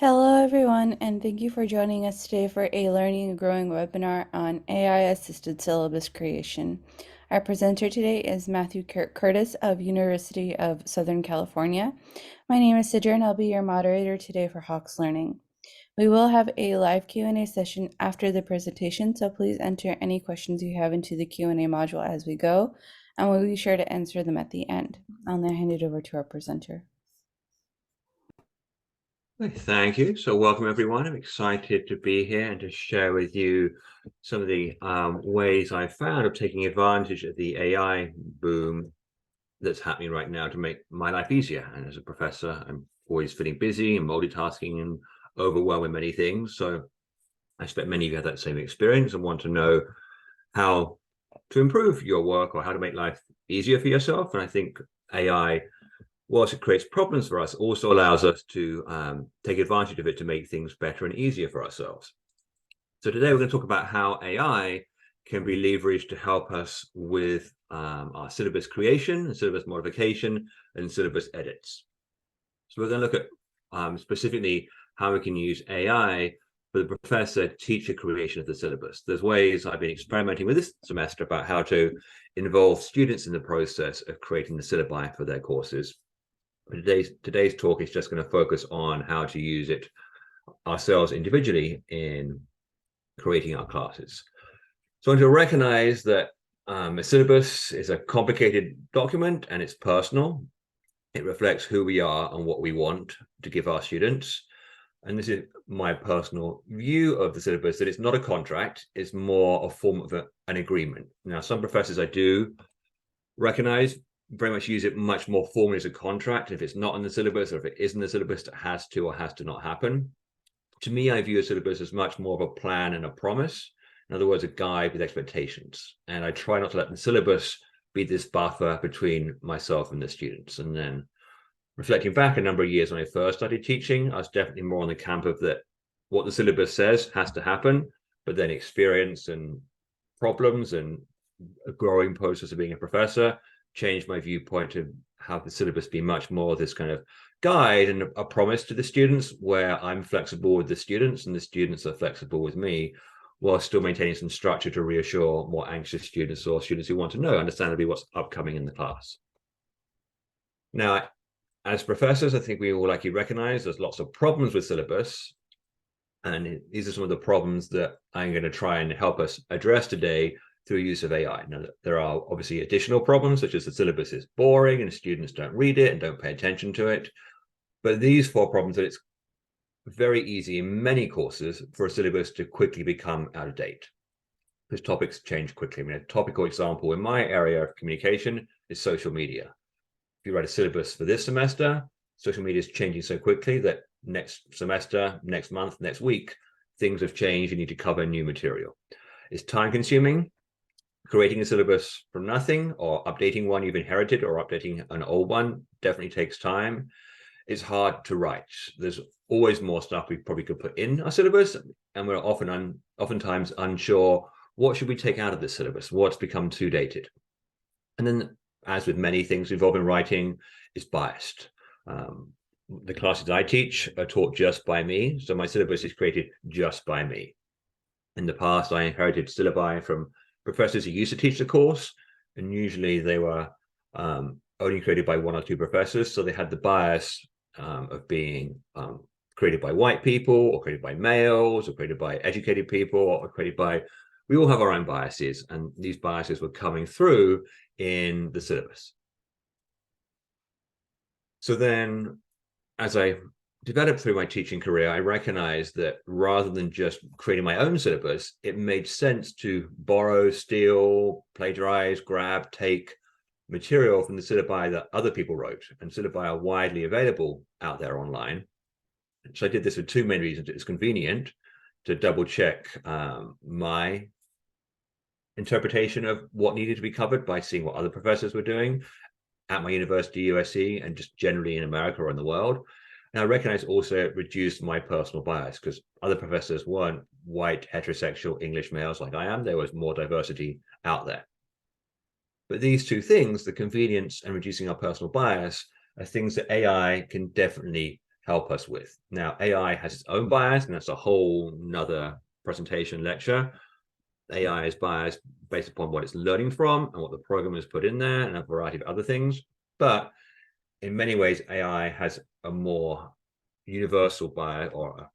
Hello, everyone, and thank you for joining us today for a Learning and Growing webinar on AI-assisted syllabus creation. Our presenter today is Matthew Curtis of University of Southern California. My name is Sidra, and I'll be your moderator today for Hawks Learning. We will have a live Q&A session after the presentation, so please enter any questions you have into the Q&A module as we go, and we'll be sure to answer them at the end. I'll now hand it over to our presenter. Thank you. So welcome, everyone. I'm excited to be here and to share with you some of the ways I found of taking advantage of the AI boom that's happening right now to make my life easier. And as a professor, I'm always feeling busy and multitasking and overwhelmed with many things. So I expect many of you have that same experience and want to know how to improve your work or how to make life easier for yourself. And I think AI, whilst it creates problems for us, also allows us to take advantage of it to make things better and easier for ourselves. So today we're going to talk about how AI can be leveraged to help us with our syllabus creation, syllabus modification, and syllabus edits. So we're going to look at specifically how we can use AI for the professor-teacher creation of the syllabus. There's ways I've been experimenting with this semester about how to involve students in the process of creating the syllabi for their courses. Today's talk is just going to focus on how to use it ourselves individually in creating our classes. So I want to recognize that a syllabus is a complicated document and it's personal. It reflects who we are and what we want to give our students. And this is my personal view of the syllabus, that it's not a contract, it's more a form of an agreement. Now, some professors I do recognize very much use it much more formally as a contract. If it's not in the syllabus, or if it is in the syllabus, it has to or has to not happen. To me, I view a syllabus as much more of a plan and a promise. In other words, a guide with expectations. And I try not to let the syllabus be this buffer between myself and the students. And then reflecting back a number of years when I first started teaching, I was definitely more on the camp of that what the syllabus says has to happen, but then experience and problems and a growing process of being a professor changed my viewpoint to have the syllabus be much more this kind of guide and a promise to the students, where I'm flexible with the students and the students are flexible with me, while still maintaining some structure to reassure more anxious students or students who want to know, understandably, what's upcoming in the class. Now, as professors, I think we all likely recognize there's lots of problems with syllabus. And these are some of the problems that I'm going to try and help us address today through use of AI. Now, there are obviously additional problems, such as the syllabus is boring and students don't read it and don't pay attention to it. But these four problems, that it's very easy in many courses for a syllabus to quickly become out of date, because topics change quickly. I mean, a topical example in my area of communication is social media. If you write a syllabus for this semester, social media is changing so quickly that next semester, next month, next week, things have changed. You need to cover new material. It's time consuming. Creating a syllabus from nothing or updating one you've inherited or updating an old one definitely takes time. It's hard to write. There's always more stuff we probably could put in our syllabus, and we're oftentimes unsure what should we take out of this syllabus, what's become too dated. And then, as with many things involving writing, it's biased. The classes I teach are taught just by me, so my syllabus is created just by me. In the past, I inherited syllabi from professors who used to teach the course, and usually they were only created by one or two professors, so they had the bias of being created by white people, or created by males, or created by educated people, or created by, we all have our own biases, and these biases were coming through in the syllabus. So then, as I developed through my teaching career, I recognized that rather than just creating my own syllabus, it made sense to borrow, steal, plagiarize, grab, take material from the syllabi that other people wrote, and syllabi are widely available out there online. So I did this for two main reasons. It was convenient to double check my interpretation of what needed to be covered by seeing what other professors were doing at my university, USC, and just generally in America or in the world. And I recognize also it reduced my personal bias, because other professors weren't white, heterosexual English males like I am. There was more diversity out there. But these two things, the convenience and reducing our personal bias, are things that AI can definitely help us with. Now, AI has its own bias, and that's a whole nother presentation lecture. AI is biased based upon what it's learning from and what the programmers put in there and a variety of other things. But in many ways, AI has a more universal bias or a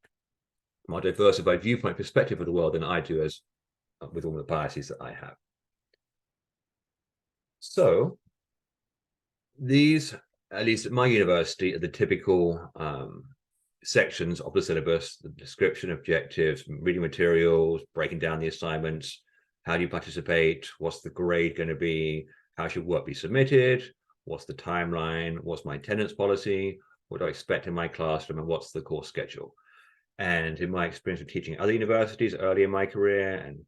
more diversified viewpoint perspective of the world than I do, as with all the biases that I have. So these, at least at my university, are the typical sections of the syllabus: the description, objectives, reading materials, breaking down the assignments, how do you participate, what's the grade going to be, how should work be submitted, what's the timeline, what's my attendance policy, what do I expect in my classroom, and what's the course schedule. And in my experience of teaching at other universities early in my career and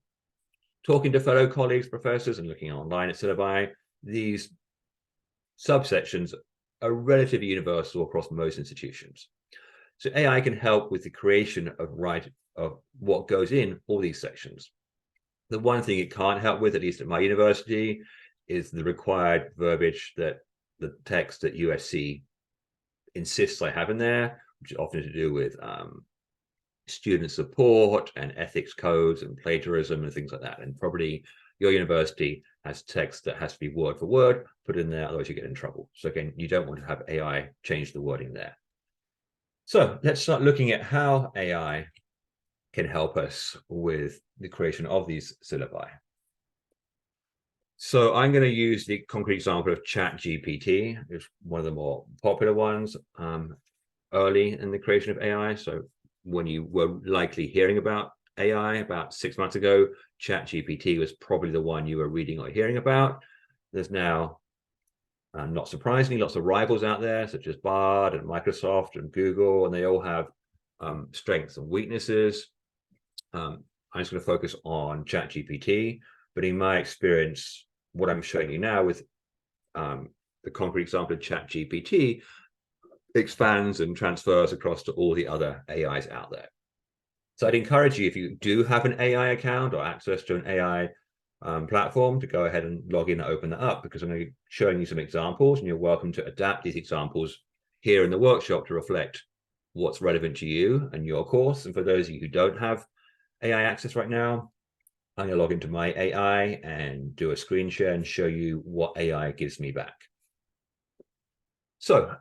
talking to fellow colleagues, professors, and looking online at syllabi, these subsections are relatively universal across most institutions. So AI can help with the creation of what goes in all these sections. The one thing it can't help with, at least at my university, is the required verbiage that the text that USC insists I have in there, which is often to do with student support and ethics codes and plagiarism and things like that. And probably your university has text that has to be word for word put in there, otherwise you get in trouble. So again, you don't want to have AI change the wording there. So let's start looking at how AI can help us with the creation of these syllabi. So I'm going to use the concrete example of ChatGPT. It's one of the more popular ones early in the creation of AI. So when you were likely hearing about AI about 6 months ago, ChatGPT was probably the one you were reading or hearing about. There's now, not surprisingly, lots of rivals out there, such as Bard and Microsoft and Google, and they all have strengths and weaknesses. I'm just going to focus on ChatGPT, but in my experience, what I'm showing you now with the concrete example of ChatGPT expands and transfers across to all the other AIs out there. So I'd encourage you, if you do have an AI account or access to an AI platform, to go ahead and log in and open that up, because I'm going to be showing you some examples, and you're welcome to adapt these examples here in the workshop to reflect what's relevant to you and your course. And for those of you who don't have AI access right now, I'm going to log into my AI and do a screen share and show you what AI gives me back. So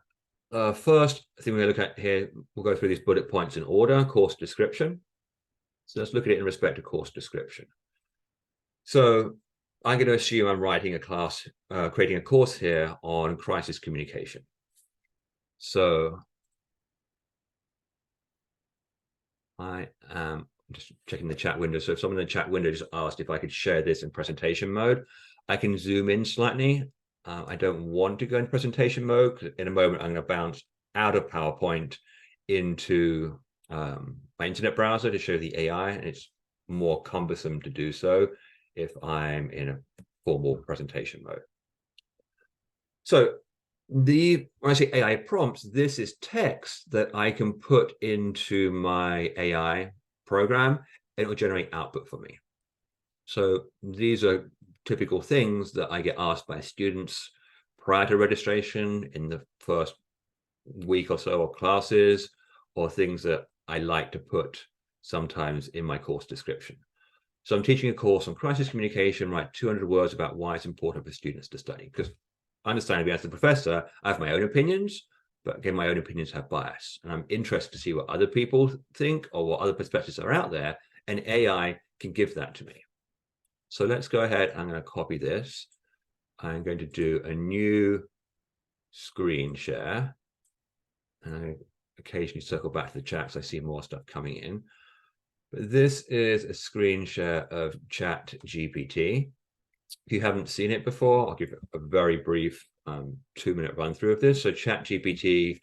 first thing we're going to look at here, we'll go through these bullet points in order. Course description. So let's look at it in respect to course description. So I'm going to assume I'm writing a class, creating a course here on crisis communication. So I am just checking the chat window. So if someone in the chat window just asked if I could share this in presentation mode, I can zoom in slightly. I don't want to go in presentation mode, because in a moment I'm going to bounce out of PowerPoint into my internet browser to show the AI, and it's more cumbersome to do so if I'm in a formal presentation mode. So when I say AI prompts, this is text that I can put into my AI program, and it will generate output for me. So these are typical things that I get asked by students prior to registration in the first week or so of classes, or things that I like to put sometimes in my course description. So I'm teaching a course on crisis communication, write 200 words about why it's important for students to study. Because understandably, as a professor, I have my own opinions, but again, my own opinions have bias. And I'm interested to see what other people think or what other perspectives are out there, and AI can give that to me. So let's go ahead. I'm going to copy this. I'm going to do a new screen share. And I'm going to occasionally circle back to the chat because I see more stuff coming in. But this is a screen share of ChatGPT. If you haven't seen it before, I'll give a very brief 2-minute run through of this. So ChatGPT,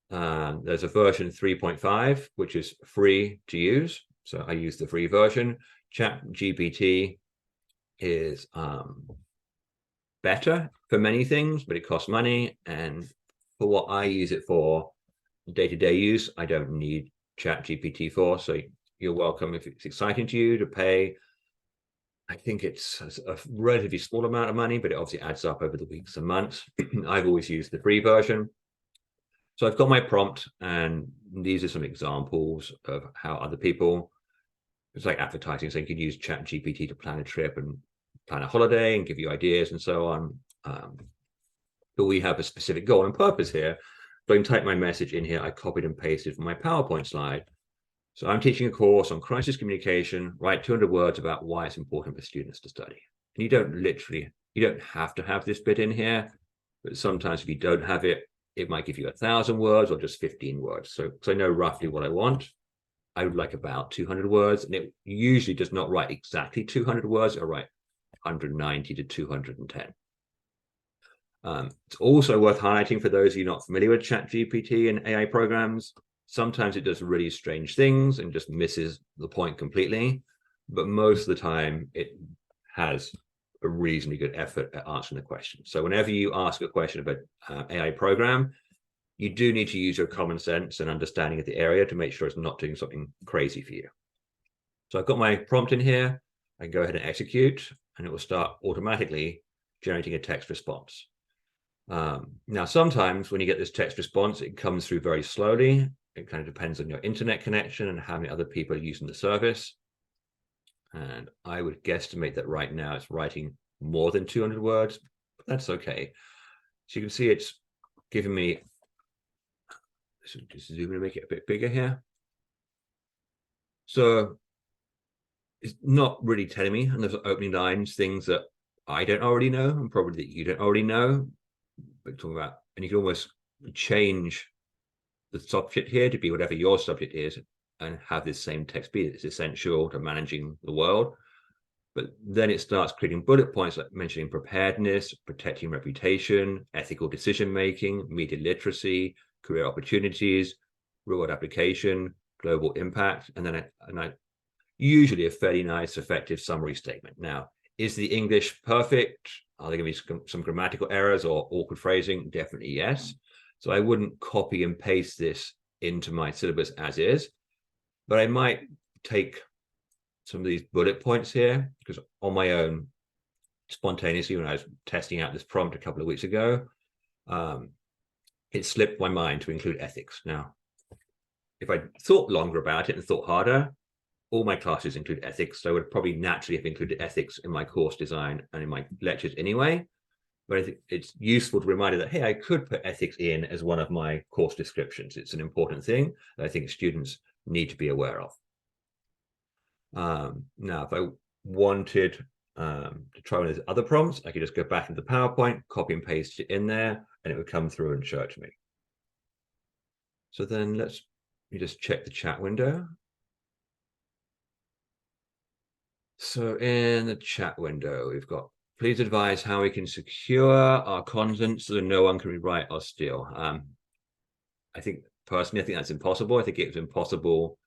there's a version 3.5, which is free to use. So I use the free version. ChatGPT is better for many things, but it costs money. And for what I use it for, day-to-day use, I don't need ChatGPT for. So you're welcome, if it's exciting to you, to pay. I think it's a relatively small amount of money, but it obviously adds up over the weeks and months. I've always used the free version. So I've got my prompt, and these are some examples of how other people, it's like advertising, so you could use ChatGPT to plan a trip and plan a holiday and give you ideas and so on. But we have a specific goal and purpose here. So I can type my message in here. I copied and pasted from my PowerPoint slide. So I'm teaching a course on crisis communication, write 200 words about why it's important for students to study. And you don't have to have this bit in here, but sometimes if you don't have it, it might give you 1,000 words or just 15 words. So I know roughly what I want. I would like about 200 words, and it usually does not write exactly 200 words. It'll write 190 to 210. It's also worth highlighting for those of you not familiar with ChatGPT and AI programs. Sometimes it does really strange things and just misses the point completely, but most of the time it has a reasonably good effort at answering the question. So whenever you ask a question about AI program, you do need to use your common sense and understanding of the area to make sure it's not doing something crazy for you. So I've got my prompt in here. I can go ahead and execute, and it will start automatically generating a text response. Now, sometimes when you get this text response, it comes through very slowly. It kind of depends on your internet connection and how many other people are using the service. And I would guesstimate that right now it's writing more than 200 words, but that's okay. So you can see it's giving me, so just zoom in and make it a bit bigger here. So it's not really telling me, and there's opening lines, things that I don't already know, and probably that you don't already know. But talking about, and you can almost change the subject here to be whatever your subject is and have this same text be. It's essential to managing the world. But then it starts creating bullet points like mentioning preparedness, protecting reputation, ethical decision making, media literacy, career opportunities, real world application, global impact, and then I usually a fairly nice, effective summary statement. Now, is the English perfect? Are there going to be some grammatical errors or awkward phrasing? Definitely yes. So I wouldn't copy and paste this into my syllabus as is, but I might take some of these bullet points here, because on my own, spontaneously, when I was testing out this prompt a couple of weeks ago, it slipped my mind to include ethics. Now, if I thought longer about it and thought harder, all my classes include ethics, so I would probably naturally have included ethics in my course design and in my lectures anyway. But I think it's useful to remind you that, hey, I could put ethics in as one of my course descriptions. It's an important thing that I think students need to be aware of. Now, if I wanted to try one of these other prompts, I could just go back into the PowerPoint, copy and paste it in there, and it would come through and show it to me. So then let's just check the chat window. So in the chat window, we've got, please advise how we can secure our content so that no one can rewrite or steal. I think personally, I think that's impossible. I think it was impossible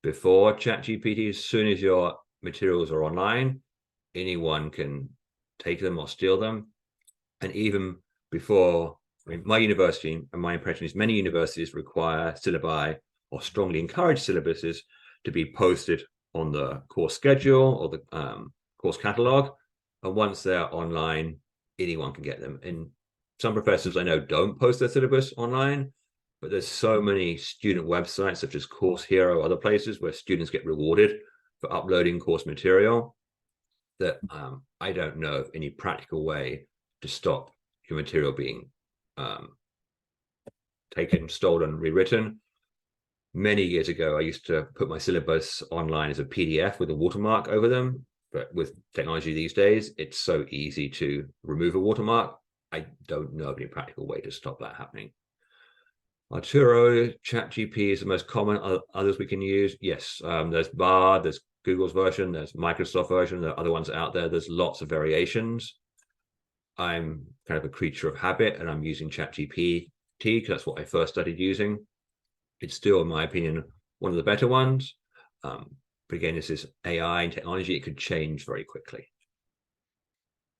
before ChatGPT. As soon as your materials are online, anyone can take them or steal them. And even before, I mean, my university, and my impression is many universities require syllabi or strongly encourage syllabuses to be posted on the course schedule or the course catalog. And once they're online, anyone can get them. And some professors I know don't post their syllabus online, but there's so many student websites such as Course Hero, other places where students get rewarded for uploading course material that I don't know of any practical way to stop your material being taken, stolen, rewritten. Many years ago, I used to put my syllabus online as a PDF with a watermark over them. But with technology these days, it's so easy to remove a watermark. I don't know of any practical way to stop that happening. Arturo, ChatGPT is the most common. Others we can use. Yes, there's Bard, there's Google's version, there's Microsoft version, there are other ones out there. There's lots of variations. I'm kind of a creature of habit, and I'm using ChatGPT because that's what I first started using. It's still, in my opinion, one of the better ones. But again, this is AI and technology. It could change very quickly.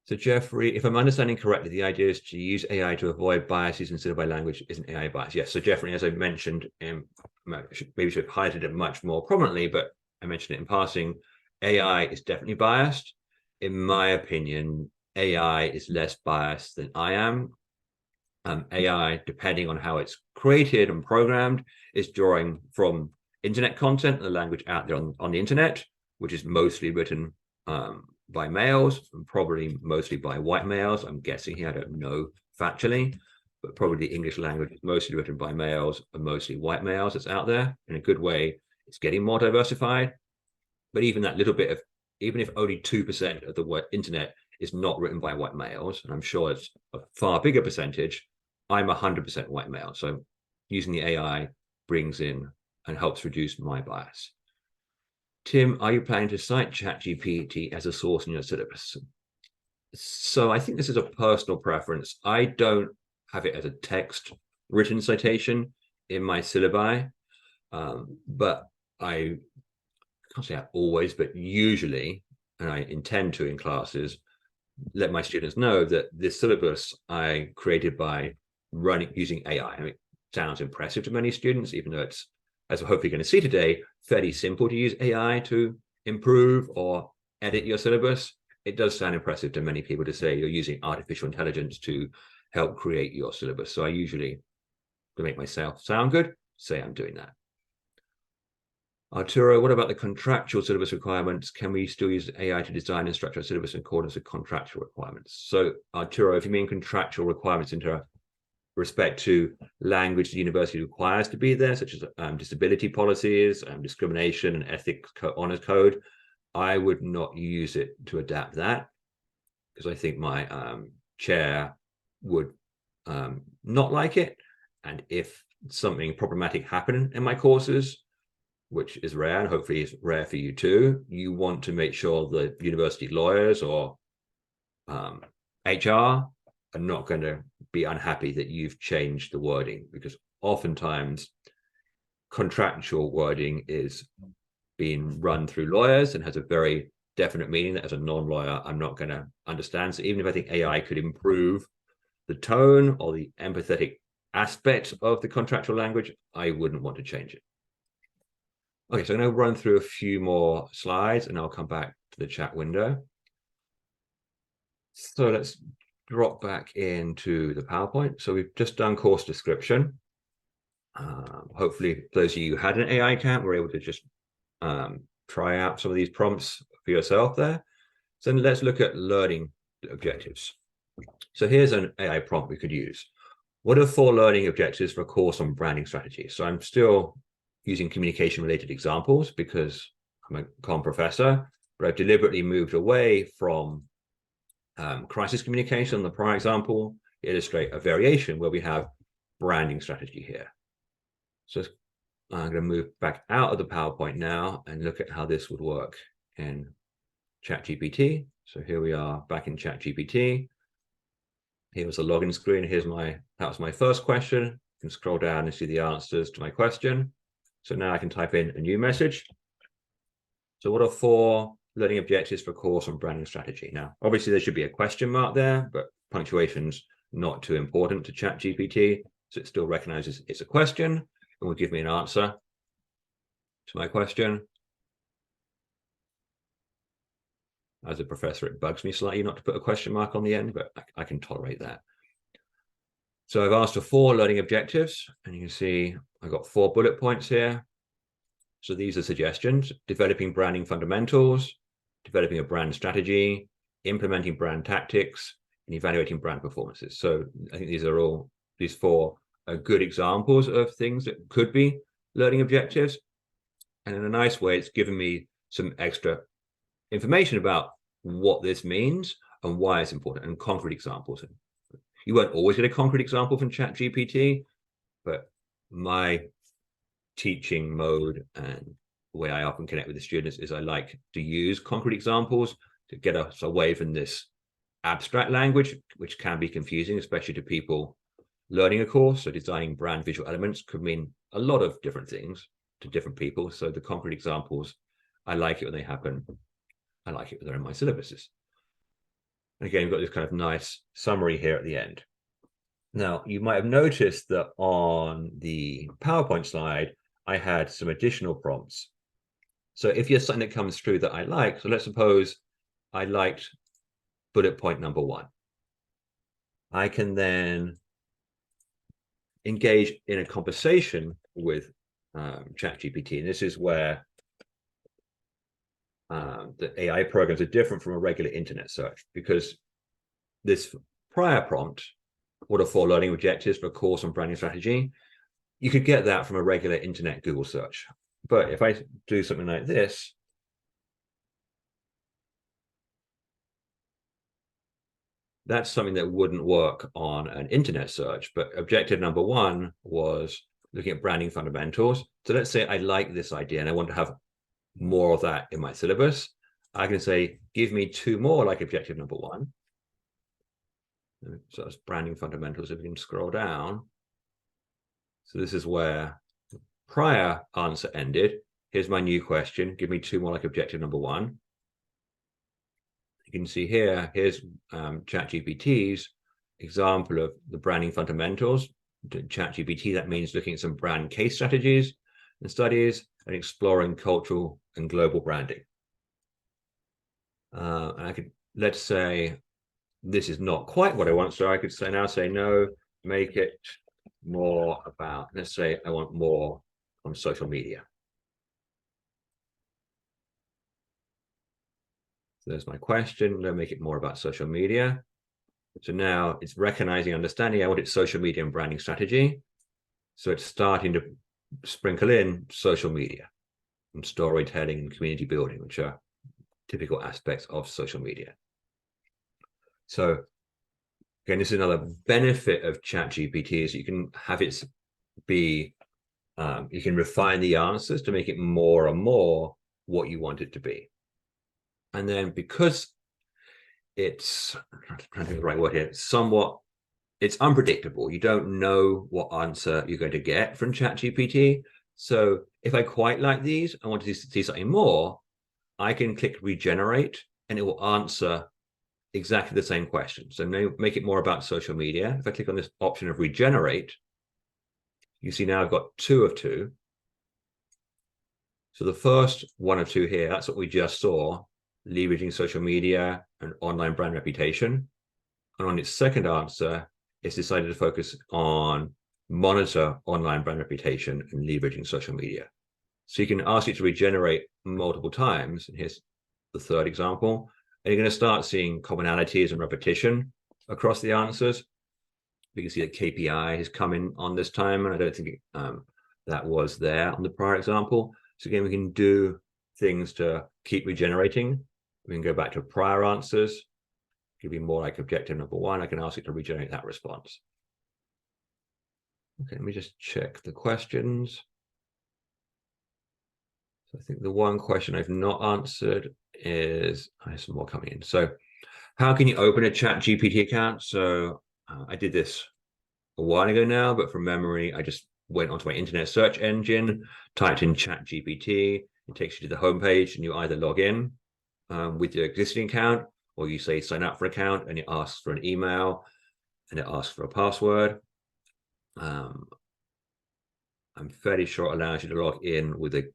So Jeffrey, if I'm understanding correctly, the idea is to use AI to avoid biases instead of by language isn't AI bias. Yes, so Jeffrey, as I mentioned, maybe should have highlighted it much more prominently, but I mentioned it in passing, AI is definitely biased. In my opinion, AI is less biased than I am. AI, depending on how it's created and programmed, is drawing from internet content, the language out there on the internet, which is mostly written by males, and probably mostly by white males. I'm guessing here, I don't know factually, but probably the English language is mostly written by males and mostly white males that's out there. In a good way, it's getting more diversified. But even that little bit of, even if only 2% of the word internet is not written by white males, and I'm sure it's a far bigger percentage, I'm 100% white male. So using the AI brings in and helps reduce my bias. Tim, are you planning to cite ChatGPT as a source in your syllabus? So I think this is a personal preference. I don't have it as a text written citation in my syllabi, but I can't say I always, but usually, and I intend to in classes, let my students know that this syllabus I created by using AI. I mean, it sounds impressive to many students, even though it's, as we're hopefully going to see today, fairly simple to use AI to improve or edit your syllabus. It does sound impressive to many people to say you're using artificial intelligence to help create your syllabus. So I usually, to make myself sound good, say I'm doing that. Arturo, what about the contractual syllabus requirements? Can we still use AI to design and structure a syllabus in accordance with contractual requirements? So, Arturo, if you mean contractual requirements in respect to language the university requires to be there, such as disability policies, discrimination and ethics honors code, I would not use it to adapt that, because I think my chair would not like it. And if something problematic happened in my courses, which is rare and hopefully is rare for you too, you want to make sure the university lawyers or HR are not going to be unhappy that you've changed the wording, because oftentimes contractual wording is being run through lawyers and has a very definite meaning that as a non-lawyer I'm not going to understand. So even if I think AI could improve the tone or the empathetic aspect of the contractual language, I wouldn't want to change it. Okay, so I'm going to run through a few more slides and I'll come back to the chat window. So let's drop back into the PowerPoint. So we've just done course description. Hopefully those of you who had an AI account were able to just try out some of these prompts for yourself there. So let's look at learning objectives. So here's an AI prompt we could use. What are 4 learning objectives for a course on branding strategy? So I'm still using communication-related examples because I'm a comm professor, but I've deliberately moved away from crisis communication on the prior example, illustrate a variation where we have branding strategy here. So I'm going to move back out of the PowerPoint now and look at how this would work in ChatGPT. So here we are back in ChatGPT. Here was the login screen. That was my first question. You can scroll down and see the answers to my question. So now I can type in a new message. So what are 4 learning objectives for a course on branding strategy? Now, obviously there should be a question mark there, but punctuation's not too important to ChatGPT. So it still recognizes it's a question and will give me an answer to my question. As a professor, it bugs me slightly not to put a question mark on the end, but I can tolerate that. So I've asked for 4 learning objectives, and you can see I've got 4 bullet points here. So these are suggestions: developing branding fundamentals, developing a brand strategy, implementing brand tactics, and evaluating brand performances. So I think these 4 are good examples of things that could be learning objectives. And in a nice way, it's given me some extra information about what this means and why it's important, and concrete examples. You won't always get a concrete example from ChatGPT, but my teaching mode and the way I often connect with the students is I like to use concrete examples to get us away from this abstract language, which can be confusing, especially to people learning a course. So designing brand visual elements could mean a lot of different things to different people. So the concrete examples, I like it when they happen. I like it when they're in my syllabuses. And again, we've got this kind of nice summary here at the end. Now, you might have noticed that on the PowerPoint slide, I had some additional prompts. So if you have something that comes through that I like, so let's suppose I liked bullet point number 1. I can then engage in a conversation with ChatGPT. And this is where the AI programs are different from a regular internet search, because this prior prompt, what are 4 learning objectives for a course on branding strategy, you could get that from a regular internet Google search. But if I do something like this, that's something that wouldn't work on an internet search. But objective number 1 was looking at branding fundamentals. So let's say I like this idea and I want to have more of that in my syllabus. I can say, give me 2 more like objective number 1. So that's branding fundamentals. If we can scroll down. So this is where the prior answer ended. Here's my new question. Give me 2 more like objective number 1. You can see here, here's ChatGPT's example of the branding fundamentals. ChatGPT, that means looking at some brand case strategies and studies and exploring cultural and global branding. And I could, let's say, this is not quite what I want, so I could say now, say no, make it more about, let's say I want more on social media. So there's my question. Let's make it more about social media. So now it's recognizing, understanding, I want it social media and branding strategy. So it's starting to sprinkle in social media and storytelling and community building, which are typical aspects of social media. So again, this is another benefit of ChatGPT, is you can have it be, you can refine the answers to make it more and more what you want it to be. And then because it's, I'm trying to think of the right word here, somewhat, it's unpredictable. You don't know what answer you're going to get from ChatGPT. So if I quite like these, I want to see something more, I can click regenerate and it will answer exactly the same question. So make it more about social media. If I click on this option of regenerate, you see now I've got 2 of 2. So the first 1 of 2 here, that's what we just saw, leveraging social media and online brand reputation. And on its second answer, it's decided to focus on monitor online brand reputation and leveraging social media. So you can ask it to regenerate multiple times. And here's the third example. And you're going to start seeing commonalities and repetition across the answers. You can see that KPI has come in on this time, and I don't think that was there on the prior example. So again, we can do things to keep regenerating. We can go back to prior answers, give you more like objective number 1. I can ask it to regenerate that response. Okay, let me just check the questions. So I think the one question I've not answered is, I have some more coming in. So how can you open a ChatGPT account? So I did this a while ago now, but from memory, I just went onto my internet search engine, typed in ChatGPT, it takes you to the homepage, and you either log in with your existing account, or you say sign up for an account, and it asks for an email, and it asks for a password. I'm fairly sure it allows you to log in with an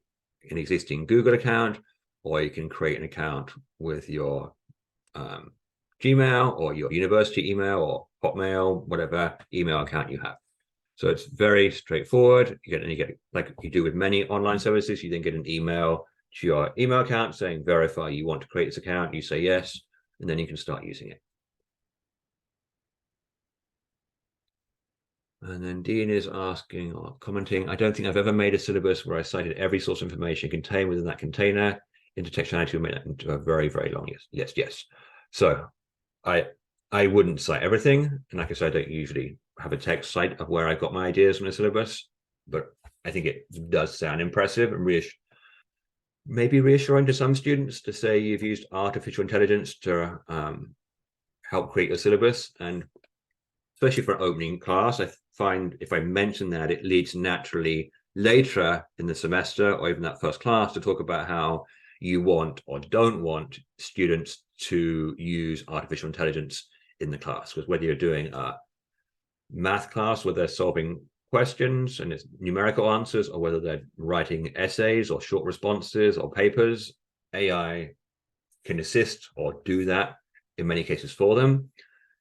existing Google account, or you can create an account with your Gmail or your university email or Hotmail, whatever email account you have. So it's very straightforward. You get like you do with many online services, you then get an email to your email account saying verify you want to create this account. You say yes, and then you can start using it. And then Dean is asking or commenting, I don't think I've ever made a syllabus where I cited every source of information contained within that container. Intertextuality will make that into a very, very long yes. So I wouldn't cite everything. And like I said, I don't usually have a text site of where I've got my ideas from a syllabus, but I think it does sound impressive and maybe reassuring to some students to say you've used artificial intelligence to help create your syllabus. And especially for an opening class, I find if I mention that, it leads naturally later in the semester or even that first class to talk about how you want or don't want students to use artificial intelligence in the class. Because whether you're doing a math class where they're solving questions and it's numerical answers, or whether they're writing essays or short responses or papers, AI can assist or do that in many cases for them.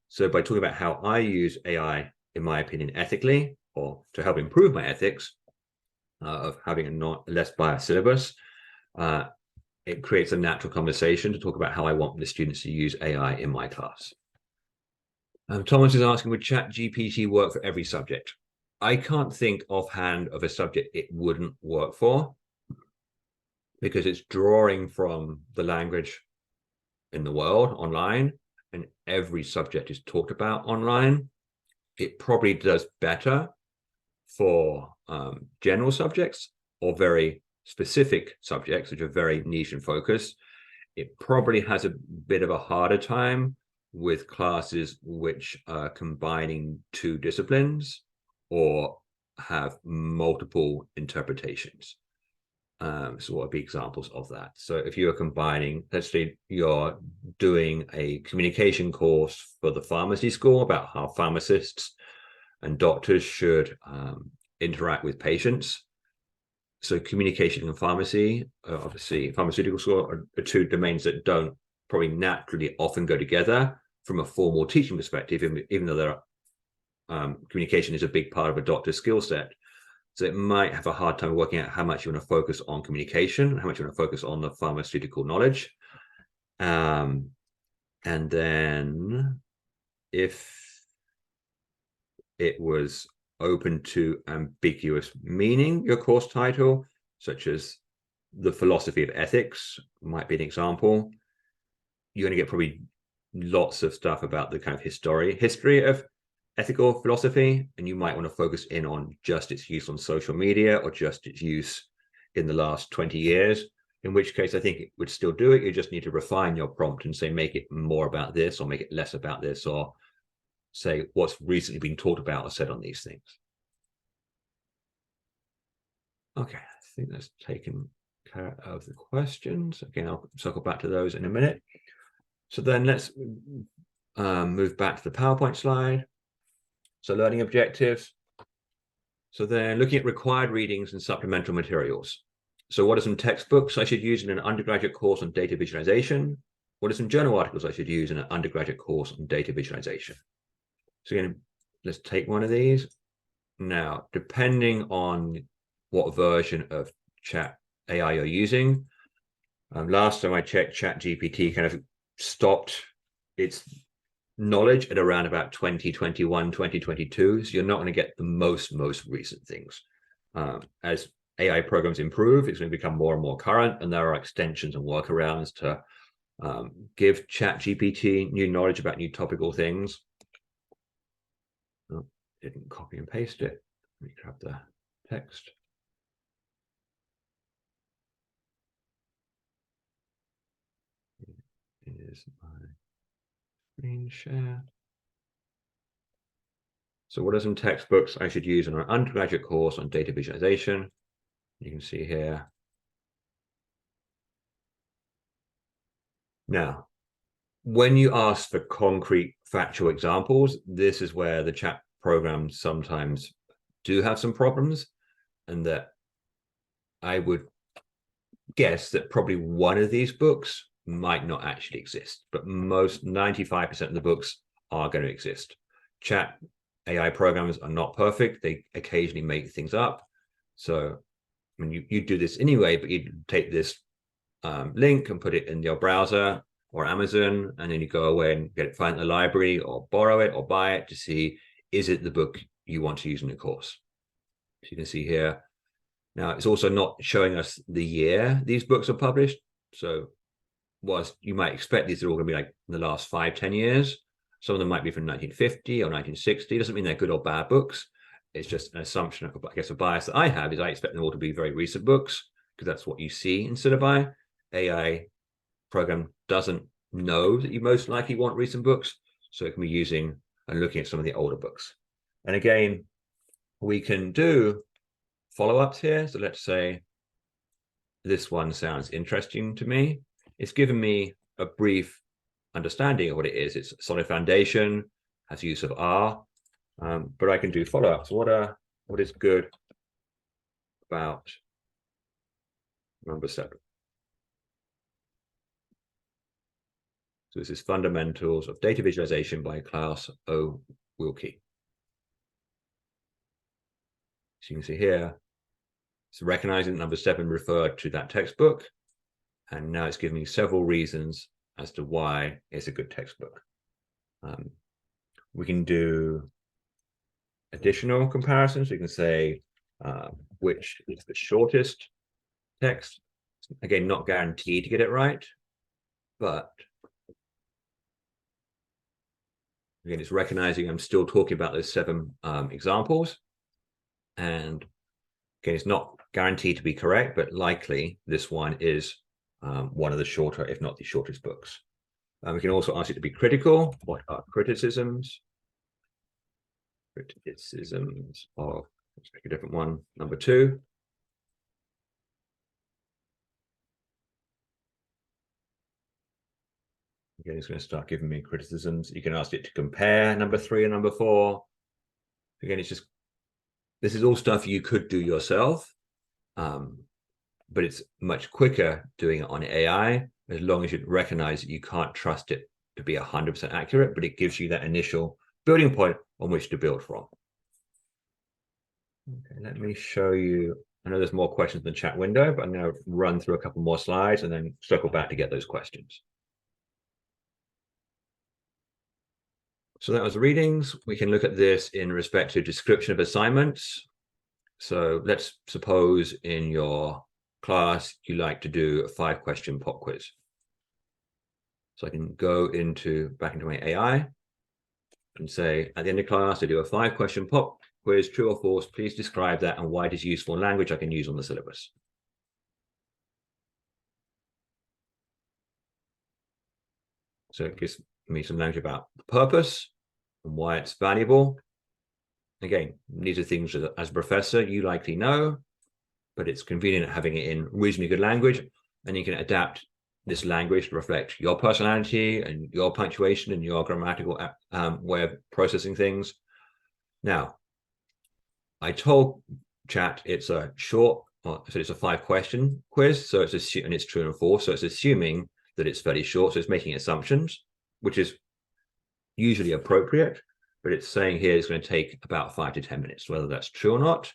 So by talking about how I use AI, in my opinion, ethically, or to help improve my ethics of having a less biased syllabus, it creates a natural conversation to talk about how I want the students to use AI in my class. Thomas is asking, would ChatGPT work for every subject? I can't think offhand of a subject it wouldn't work for, because it's drawing from the language in the world online, and every subject is talked about online. It probably does better for general subjects or very specific subjects, which are very niche and focused. It probably has a bit of a harder time with classes which are combining two disciplines or have multiple interpretations. So what would be examples of that? So if you are combining, let's say you're doing a communication course for the pharmacy school about how pharmacists and doctors should interact with patients. So communication and pharmacy, obviously pharmaceutical school are two domains that don't probably naturally often go together from a formal teaching perspective, even though communication is a big part of a doctor's skill set. So it might have a hard time working out how much you want to focus on communication, how much you want to focus on the pharmaceutical knowledge. And then if it was open to ambiguous meaning, your course title, such as the philosophy of ethics might be an example, you're going to get probably lots of stuff about the kind of history of ethical philosophy, and you might want to focus in on just its use on social media or just its use in the last 20 years, in which case I think it would still do it. You just need to refine your prompt and say, make it more about this or make it less about this, or say what's recently been talked about or said on these things. Okay, I think that's taken care of the questions. Again, I'll circle back to those in a minute. So then let's move back to the PowerPoint slide. So learning objectives. So then looking at required readings and supplemental materials. So what are some textbooks I should use in an undergraduate course on data visualization? What are some journal articles I should use in an undergraduate course on data visualization? So again, let's take one of these. Now, depending on what version of Chat AI you're using, last time I checked, ChatGPT kind of stopped its knowledge at around about 2021, 2022. So you're not going to get the most recent things. As AI programs improve, it's going to become more and more current, and there are extensions and workarounds to give ChatGPT new knowledge about new topical things. Oh, didn't copy and paste it. Let me grab the text. Here's my screen share. So what are some textbooks I should use in an undergraduate course on data visualization? You can see here. Now, when you ask for concrete factual examples, this is where the chat programs sometimes do have some problems, and that I would guess that probably one of these books might not actually exist, but most 95% of the books are going to exist. Chat AI programs are not perfect. They occasionally make things up. So I mean, you do this anyway, but you take this link and put it in your browser or Amazon, and then you go away and get it, find the library or borrow it or buy it to see, is it the book you want to use in the course? So you can see here. Now, it's also not showing us the year these books are published. So whilst you might expect these are all going to be like in the last 5-10 years, some of them might be from 1950 or 1960. It doesn't mean they're good or bad books. It's just an assumption, I guess a bias that I have is I expect them all to be very recent books, because that's what you see in syllabi. AI program doesn't know that you most likely want recent books, so it can be using and looking at some of the older books. And again, we can do follow-ups here. So let's say this one sounds interesting to me. It's given me a brief understanding of what it is. It's a solid foundation, has use of R, but I can do follow-ups. What is good about number 7? So this is Fundamentals of Data Visualization by Klaus O. Wilkie. So you can see here, it's recognizing that number 7 referred to that textbook. And now it's giving me several reasons as to why it's a good textbook. We can do additional comparisons. We can say which is the shortest text. Again, not guaranteed to get it right, but again, it's recognizing I'm still talking about those 7 examples. And again, it's not guaranteed to be correct, but likely this one is one of the shorter, if not the shortest books. We can also ask it to be critical. What are criticisms? Criticisms of, let's pick a different one, number 2. Again, it's going to start giving me criticisms. You can ask it to compare number 3 and number 4. Again, it's just, this is all stuff you could do yourself, but it's much quicker doing it on AI, as long as you recognize that you can't trust it to be 100% accurate, but it gives you that initial building point on which to build from. Okay, let me show you. I know there's more questions in the chat window, but I'm going to run through a couple more slides and then circle back to get those questions. So that was readings. We can look at this in respect to description of assignments. So let's suppose in your class, you like to do a 5-question pop quiz. So I can go back into my AI and say, at the end of class, I do a 5-question pop quiz, true or false, please describe that and why it is useful in language I can use on the syllabus. So it gives me some language about the purpose and why it's valuable. Again, these are things that as a professor, you likely know, but it's convenient having it in reasonably good language, and you can adapt this language to reflect your personality and your punctuation and your grammatical way of processing things. Now, I told chat it's a short, so it's a 5-question quiz, so and it's true and false, so it's assuming that it's fairly short, so it's making assumptions, which is usually appropriate, but it's saying here it's going to take about 5 to 10 minutes. Whether that's true or not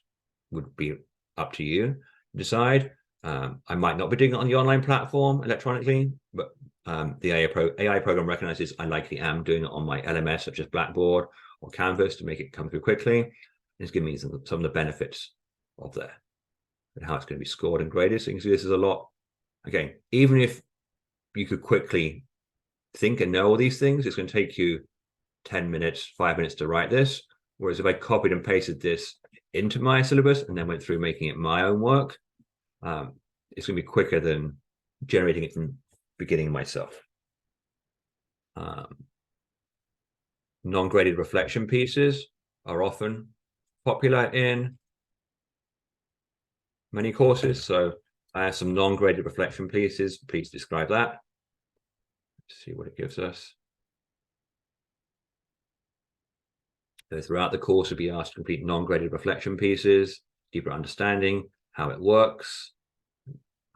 would be up to you to decide. I might not be doing it on the online platform electronically, but the AI program recognizes I likely am doing it on my LMS, such as Blackboard or Canvas, to make it come through quickly. It's giving me some of the benefits of that and how it's going to be scored and graded. So you can see this is a lot. Again, even if you could quickly think and know all these things, it's going to take you 10 minutes, 5 minutes to write this. Whereas if I copied and pasted this into my syllabus and then went through making it my own work, it's going to be quicker than generating it from beginning myself. Non-graded reflection pieces are often popular in many courses. So I have some non-graded reflection pieces. Please describe that. Let's see what it gives us. So throughout the course, we'll be asked to complete non-graded reflection pieces, deeper understanding, how it works.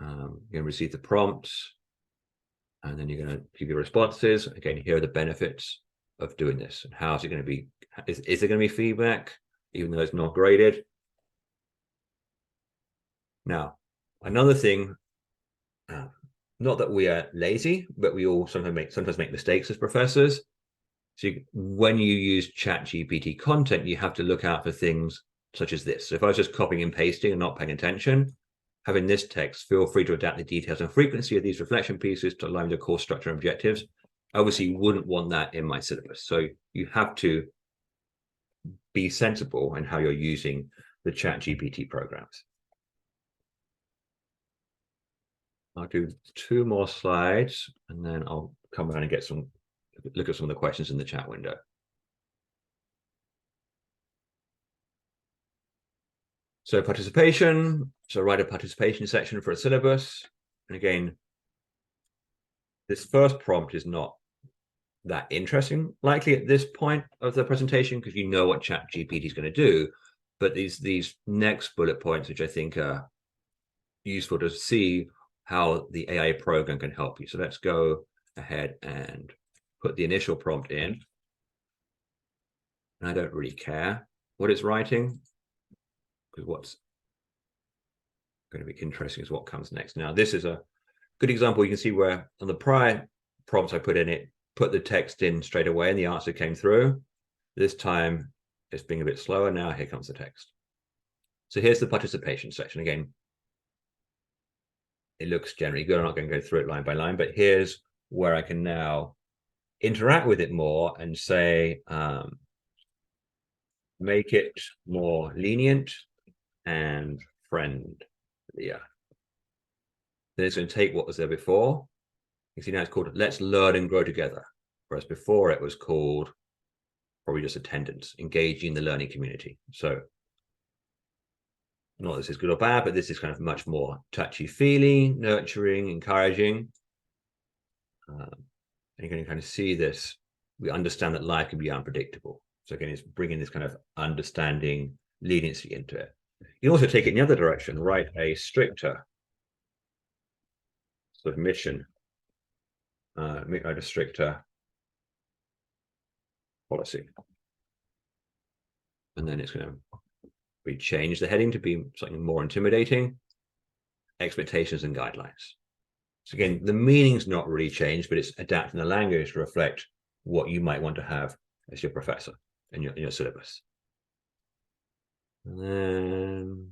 You're going to receive the prompts, and then you're going to give your responses. Again, here are the benefits of doing this, and how is it going to be? Is there going to be feedback, even though it's not graded? Now, another thing, not that we are lazy, but we all sometimes make mistakes as professors. So when you use ChatGPT content, you have to look out for things such as this. So if I was just copying and pasting and not paying attention, having this text, feel free to adapt the details and frequency of these reflection pieces to align with the course structure and objectives. Obviously, you wouldn't want that in my syllabus. So you have to be sensible in how you're using the ChatGPT programs. I'll do 2 more slides, and then I'll come around and look at some of the questions in the chat window. So participation, so write a participation section for a syllabus. And again, this first prompt is not that interesting, likely at this point of the presentation, because you know what ChatGPT is going to do. But these next bullet points, which I think are useful to see how the AI program can help you. So let's go ahead and put the initial prompt in. And I don't really care what it's writing, because what's going to be interesting is what comes next. Now, this is a good example. You can see where on the prior prompts I put in, it put the text in straight away and the answer came through. This time it's being a bit slower. Now here comes the text. So here's the participation section. Again, it looks generally good. I'm not going to go through it line by line, but here's where I can now interact with it more and say, make it more lenient and friendly. Then it's going to take what was there before. You see now it's called Let's Learn and Grow Together. Whereas before it was called probably just attendance, engaging the learning community. So not that this is good or bad, but this is kind of much more touchy-feely, nurturing, encouraging. And you're going to kind of see this. We understand that life can be unpredictable. So again, it's bringing this kind of understanding, leniency into it. You can also take it in the other direction, write a stricter sort of mission, write a stricter policy. And then it's going to change the heading to be something more intimidating, expectations and guidelines. So again, the meaning's not really changed, but it's adapting the language to reflect what you might want to have as your professor in your syllabus. And then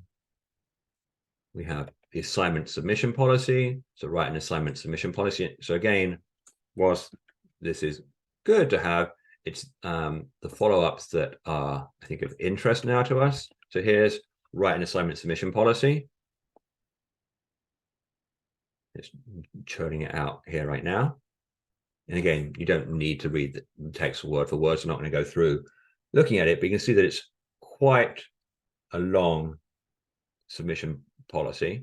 we have the assignment submission policy. So write an assignment submission policy. So again, whilst this is good to have, it's the follow-ups that are, I think, of interest now to us. So here's write an assignment submission policy. It's churning it out here right now. And again, you don't need to read the text word for word. So I'm not going to go through looking at it, but you can see that it's quite a long submission policy,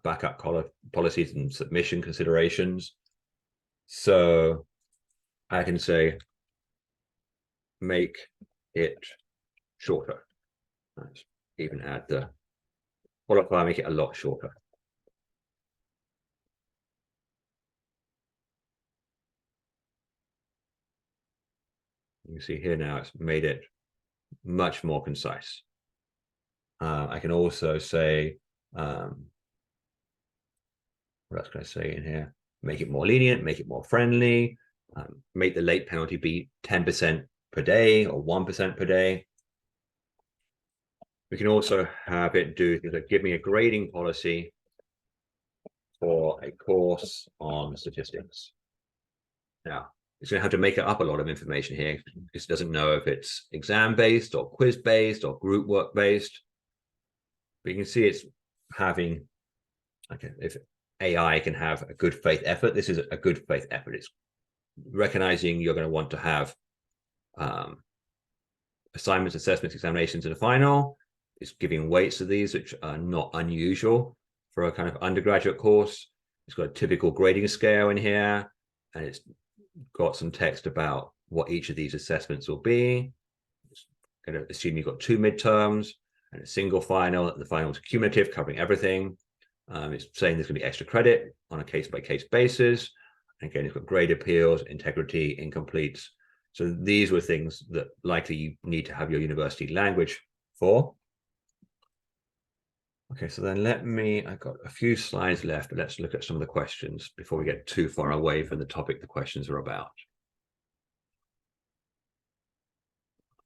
backup policies and submission considerations. So I can say, make it shorter. Let's even add the qualifier, make it a lot shorter. You can see here now it's made it much more concise. I can also say, what else can I say in here? Make it more lenient, make it more friendly, make the late penalty be 10% per day or 1% per day. We can also have it do things like give me a grading policy for a course on statistics. Now, it's going to have to make up a lot of information here because it doesn't know if it's exam-based or quiz-based or group work-based. But you can see it's having, okay, if AI can have a good faith effort, this is a good faith effort. It's recognizing you're going to want to have assignments, assessments, examinations, and a final. It's giving weights to these, which are not unusual for a kind of undergraduate course. It's got a typical grading scale in here, and it's got some text about what each of these assessments will be. It's going to assume you've got 2 midterms and a single final. The final is cumulative, covering everything. It's saying there's going to be extra credit on a case-by-case basis. And again, it's got grade appeals, integrity, incompletes. So these were things that likely you need to have your university language for. Okay, so then I've got a few slides left, but let's look at some of the questions before we get too far away from the topic the questions are about.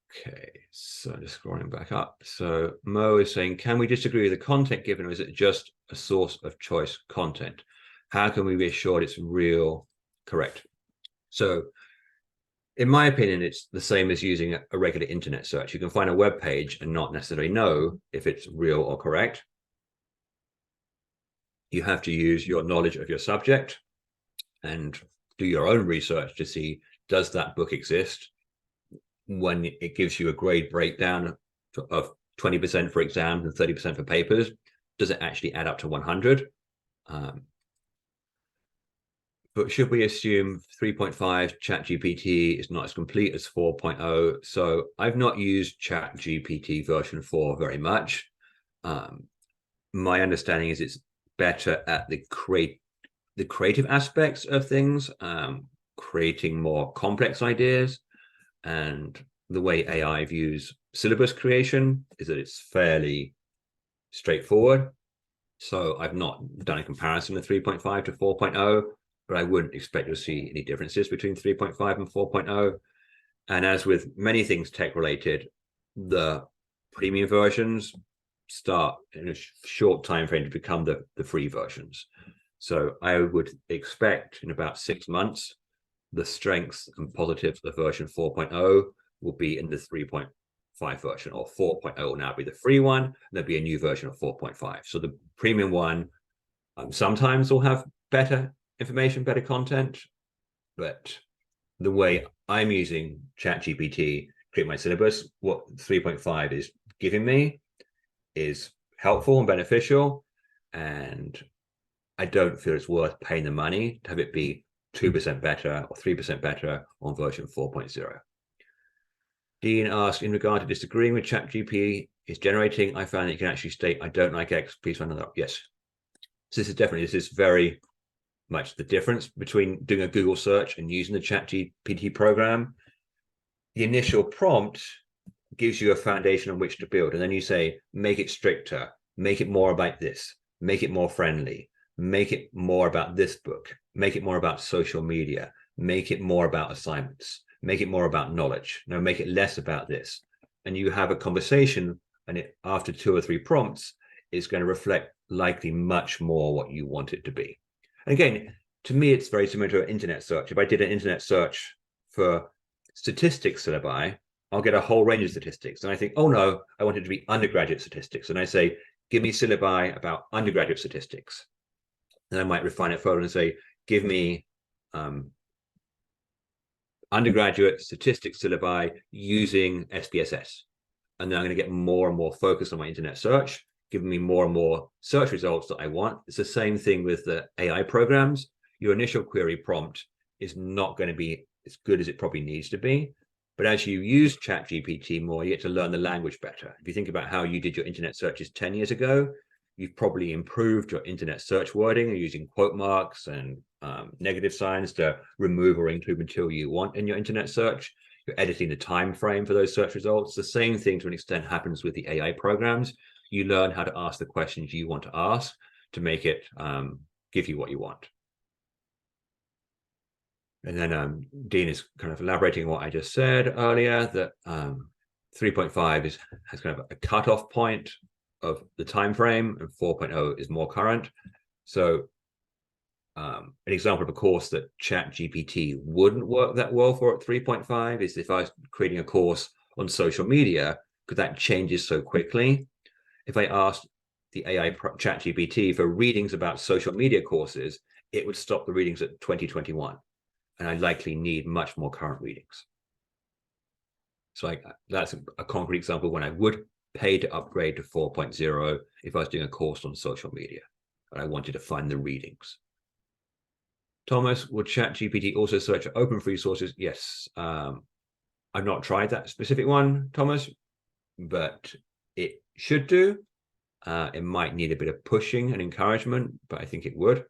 Okay, so just scrolling back up. So Mo is saying, can we disagree with the content given, or is it just a source of choice content? How can we be assured it's real, correct? So in my opinion, it's the same as using a regular internet search. You can find a web page and not necessarily know if it's real or correct. You have to use your knowledge of your subject and do your own research to see, does that book exist? When it gives you a grade breakdown of 20% for exams and 30% for papers, does it actually add up to 100? But should we assume 3.5 ChatGPT is not as complete as 4.0? So I've not used ChatGPT version 4 very much. My understanding is it's better at the creative aspects of things, creating more complex ideas. And the way AI views syllabus creation is that it's fairly straightforward. So I've not done a comparison of 3.5 to 4.0, but I wouldn't expect to see any differences between 3.5 and 4.0. And as with many things tech related, the premium versions start in a short time frame to become the free versions. So I would expect in about 6 months, the strengths and positives of version 4.0 will be in the 3.5 version, or 4.0 will now be the free one, and there'll be a new version of 4.5. So the premium one sometimes will have better information, better content, but the way I'm using ChatGPT, create my syllabus, what 3.5 is giving me is helpful and beneficial. And I don't feel it's worth paying the money to have it be 2% better or 3% better on version 4.0. Dean asked, in regard to disagreeing with ChatGPT is generating, I found that you can actually state, I don't like X, please find another. Yes. So this is very much the difference between doing a Google search and using the ChatGPT program. The initial prompt gives you a foundation on which to build. And then you say, make it stricter, make it more about this, make it more friendly, make it more about this book, make it more about social media, make it more about assignments, make it more about knowledge. No, make it less about this. And you have a conversation, and after 2 or 3 prompts, it's going to reflect likely much more what you want it to be. And again, to me, it's very similar to an internet search. If I did an internet search for statistics syllabi, I'll get a whole range of statistics. And I think, oh no, I want it to be undergraduate statistics. And I say, give me syllabi about undergraduate statistics. And I might refine it further and say, give me undergraduate statistics syllabi using SPSS. And then I'm going to get more and more focused on my internet search, giving me more and more search results that I want. It's the same thing with the AI programs. Your initial query prompt is not going to be as good as it probably needs to be. But as you use ChatGPT more, you get to learn the language better. If you think about how you did your internet searches 10 years ago, you've probably improved your internet search wording using quote marks and negative signs to remove or include material you want in your internet search. You're editing the time frame for those search results. The same thing to an extent happens with the AI programs. You learn how to ask the questions you want to ask to make it give you what you want. And then Dean is kind of elaborating on what I just said earlier, that 3.5 has kind of a cutoff point of the time frame, and 4.0 is more current. So an example of a course that ChatGPT wouldn't work that well for at 3.5 is if I was creating a course on social media, because that changes so quickly. If I asked the AI ChatGPT for readings about social media courses, it would stop the readings at 2021. And I likely need much more current readings. So that's a concrete example when I would pay to upgrade to 4.0 if I was doing a course on social media, and I wanted to find the readings. Thomas, would ChatGPT also search for open free sources? Yes. I've not tried that specific one, Thomas, but it should do. It might need a bit of pushing and encouragement, but I think it would.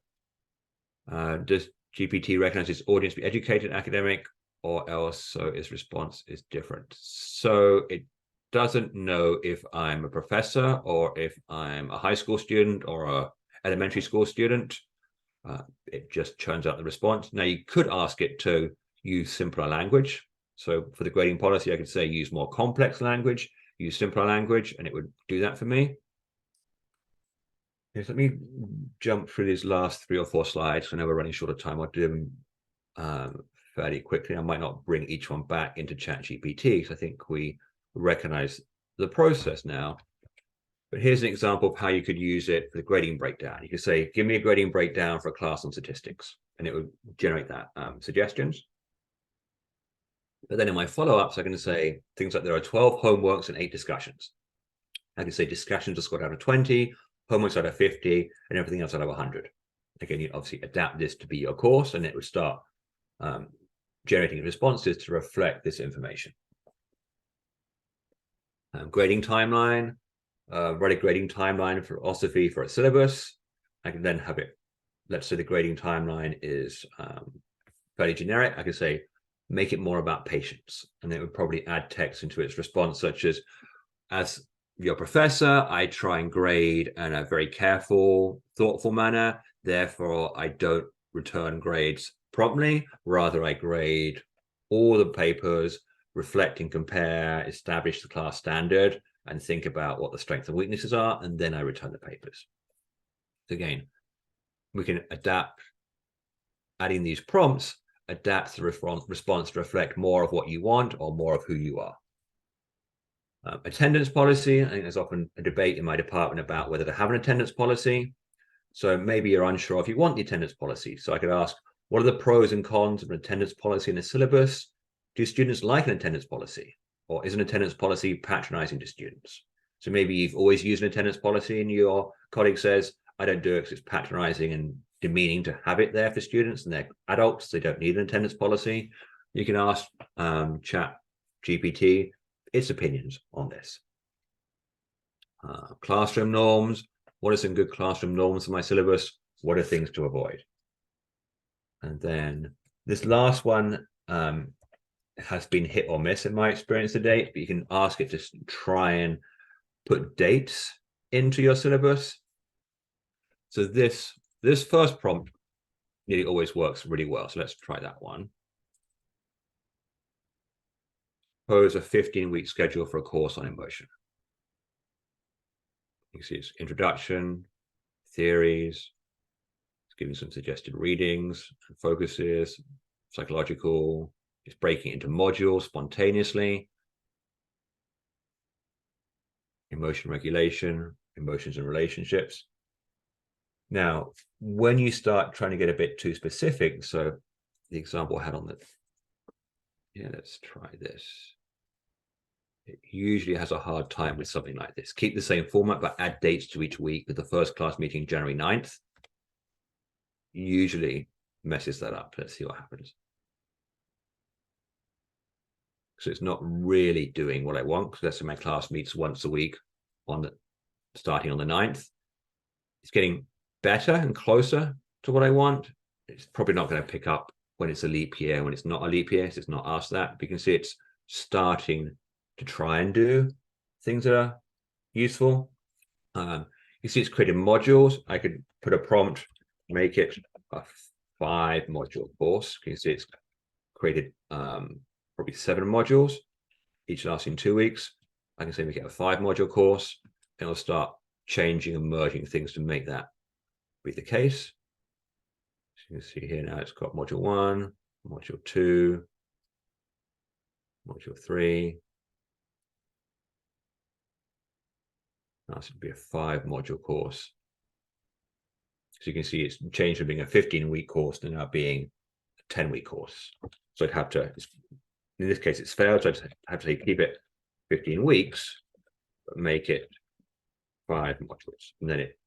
Does GPT recognize its audience be educated, academic, or else, so its response is different? So it doesn't know if I'm a professor or if I'm a high school student or a elementary school student. It just churns out the response. Now, you could ask it to use simpler language. So for the grading policy, I could say use more complex language, use simpler language, and it would do that for me. Yes, let me jump through these last 3 or 4 slides. I know we're running short of time. I'll do them fairly quickly. I might not bring each one back into ChatGPT because I think we recognize the process now. But here's an example of how you could use it for the grading breakdown. You could say, give me a grading breakdown for a class on statistics, and it would generate that suggestions. But then in my follow-ups, I can say things like there are 12 homeworks and 8 discussions. I can say discussions are scored out of 20, homeworks out of 50, and everything else out of 100. Again, you obviously adapt this to be your course, and it would start generating responses to reflect this information. Grading timeline, write a grading timeline for philosophy for a syllabus. I can then have it, let's say the grading timeline is fairly generic. I could say, make it more about patience. And it would probably add text into its response, such as your professor, I try and grade in a very careful, thoughtful manner. Therefore, I don't return grades promptly. Rather, I grade all the papers, reflect and compare, establish the class standard, and think about what the strengths and weaknesses are, and then I return the papers. So again, we can adapt, adding these prompts, adapt the response to reflect more of what you want or more of who you are. Attendance policy, I think there's often a debate in my department about whether to have an attendance policy. So maybe you're unsure if you want the attendance policy. So I could ask, what are the pros and cons of an attendance policy in a syllabus? Do students like an attendance policy? Or is an attendance policy patronizing to students? So maybe you've always used an attendance policy and your colleague says, I don't do it because it's patronizing and demeaning to have it there for students, and they're adults, they don't need an attendance policy. You can ask ChatGPT its opinions on this. Classroom norms. What are some good classroom norms for my syllabus? What are things to avoid? And then this last one has been hit or miss in my experience to date, but you can ask it to try and put dates into your syllabus. So this first prompt nearly always works really well. So let's try that one. Propose a 15-week schedule for a course on emotion. You can see it's introduction, theories, it's giving some suggested readings, focuses, psychological, it's breaking into modules spontaneously, emotion regulation, emotions and relationships. Now, when you start trying to get a bit too specific, so the example I had on the, let's try this. It usually has a hard time with something like this. Keep the same format, but add dates to each week, with the first class meeting January 9th. Usually messes that up. Let's see what happens. So it's not really doing what I want, because let's say my class meets once a week starting on the 9th. It's getting better and closer to what I want. It's probably not going to pick up when it's a leap year. When it's not a leap year, so it's not asked that. But you can see it's starting to try and do things that are useful. You see it's created modules. I could put a prompt, make it a 5-module course. You can see it's created probably 7 modules, each lasting 2 weeks. I can say make it a 5-module course, and I'll start changing and merging things to make that be the case. So you can see here now it's got module 1, module 2, module 3. Now this would be a 5-module course. So you can see it's changed from being a 15-week course to now being a 10-week course. So I'd have to, in this case, it's failed. So I'd have to keep it 15 weeks, but make it 5 modules, and then it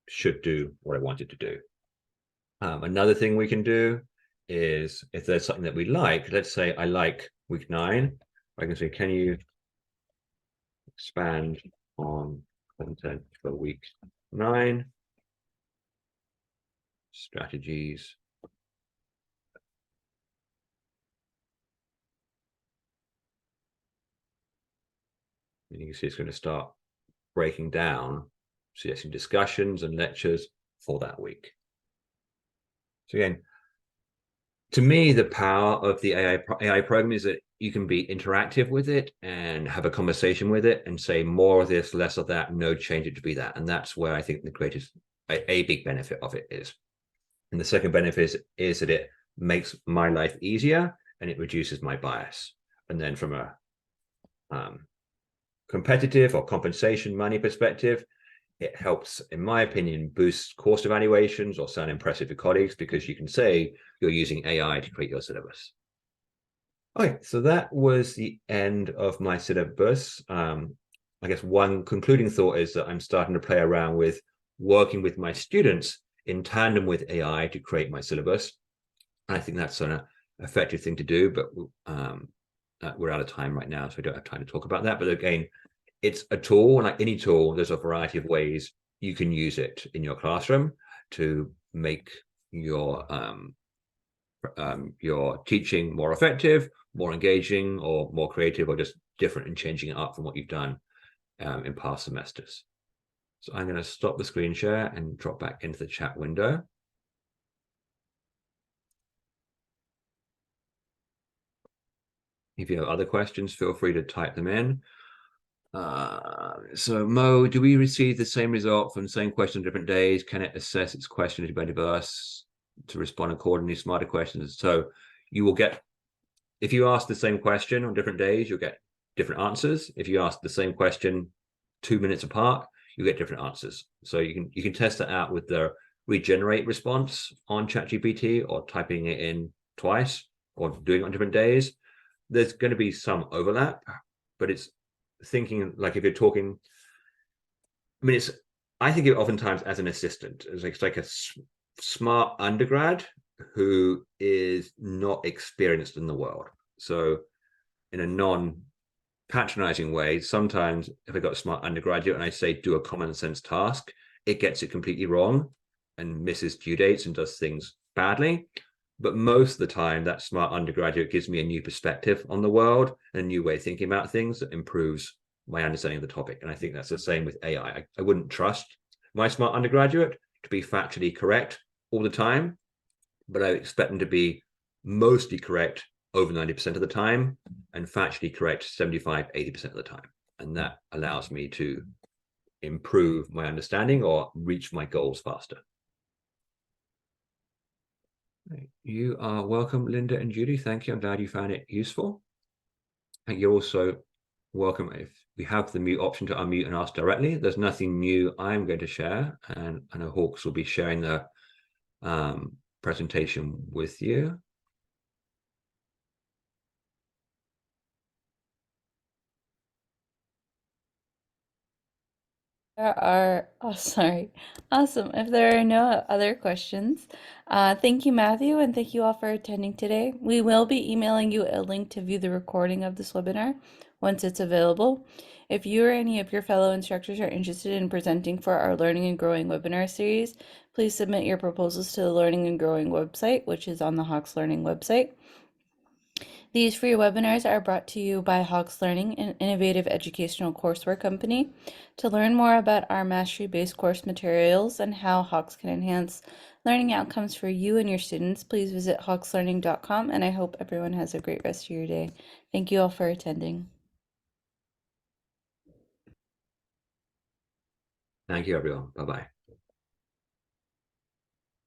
should do what I want it to do. Another thing we can do is, if there's something that we like, let's say I like week 9, I can say, can you expand on content for week 9? Strategies. And you can see it's going to start breaking down, suggesting discussions and lectures for that week. So again, to me, the power of the AI program is that you can be interactive with it and have a conversation with it and say more of this, less of that, no, change it to be that. And that's where I think the greatest, a big benefit of it is. And the second benefit is that it makes my life easier and it reduces my bias. And then from a competitive or compensation money perspective, it helps, in my opinion, boost course evaluations or sound impressive to colleagues, because you can say you're using AI to create your syllabus. Okay, so that was the end of my syllabus. I guess one concluding thought is that I'm starting to play around with working with my students in tandem with AI to create my syllabus. And I think that's an effective thing to do, but we're out of time right now, so I don't have time to talk about that. But again, it's a tool, and like any tool, there's a variety of ways you can use it in your classroom to make your teaching more effective, more engaging, or more creative, or just different and changing it up from what you've done in past semesters. So I'm going to stop the screen share and drop back into the chat window. If you have other questions, feel free to type them in. So Mo, do we receive the same result from the same question on different days? Can it assess its question to be diverse to respond accordingly? Smarter questions. So you will get, if you ask the same question on different days, you'll get different answers. If you ask the same question 2 minutes apart, you get different answers. So you can test that out with the regenerate response on ChatGPT, or typing it in twice, or doing it on different days. There's going to be some overlap, but it's thinking like, if you're talking, I mean, I think of it oftentimes as an assistant. It's like a smart undergrad who is not experienced in the world. So in a non-patronizing way, sometimes if I got a smart undergraduate and I say do a common sense task, it gets it completely wrong and misses due dates and does things badly. But most of the time, that smart undergraduate gives me a new perspective on the world and a new way of thinking about things that improves my understanding of the topic. And I think that's the same with AI. I wouldn't trust my smart undergraduate to be factually correct all the time, but I expect them to be mostly correct over 90% of the time and factually correct 75, 80% of the time. And that allows me to improve my understanding or reach my goals faster. You are welcome, Linda and Judy. Thank you. I'm glad you found it useful. And you're also welcome if we have the mute option to unmute and ask directly. There's nothing new I'm going to share, and I know Hawks will be sharing the presentation with you. There are, oh, sorry. Awesome. If there are no other questions, thank you, Matthew, and thank you all for attending today. We will be emailing you a link to view the recording of this webinar once it's available. If you or any of your fellow instructors are interested in presenting for our Learning and Growing webinar series, please submit your proposals to the Learning and Growing website, which is on the Hawks Learning website. These free webinars are brought to you by Hawks Learning, an innovative educational courseware company. To learn more about our mastery-based course materials and how Hawks can enhance learning outcomes for you and your students, please visit hawkslearning.com, and I hope everyone has a great rest of your day. Thank you all for attending. Thank you, everyone. Bye-bye.